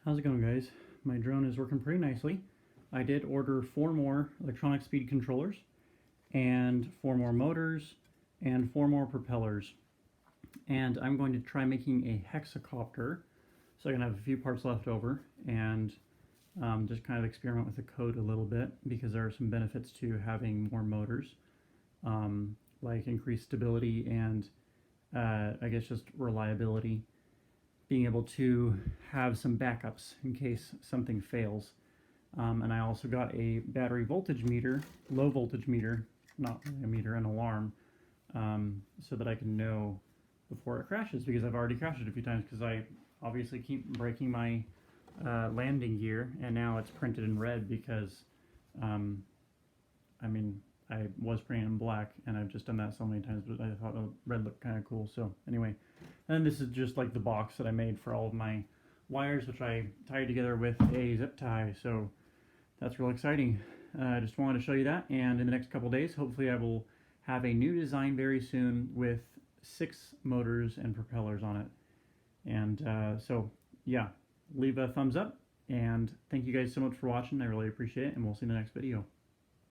How's it going, guys? My drone is working pretty nicely. I did order 4 more electronic speed controllers and 4 more motors and 4 more propellers. And I'm going to try making a hexacopter, so I can have a few parts left over and just kind of experiment with the code a little bit, because there are some benefits to having more motors, like increased stability and I guess just reliability. Being able to have some backups in case something fails. And I also got a battery voltage meter, low voltage meter, not really a meter, an alarm, so that I can know before it crashes, because I've already crashed it a few times because I obviously keep breaking my landing gear, and now it's printed in red because, I mean, I was printing in black, and I've just done that so many times, but I thought the red looked kind of cool. So anyway, and this is just like the box that I made for all of my wires, which I tied together with a zip tie. So that's real exciting. I just wanted to show you that, and in the next couple days, hopefully I will have a new design very soon with 6 motors and propellers on it. And so yeah, leave a thumbs up, and thank you guys so much for watching. I really appreciate it, and we'll see you in the next video.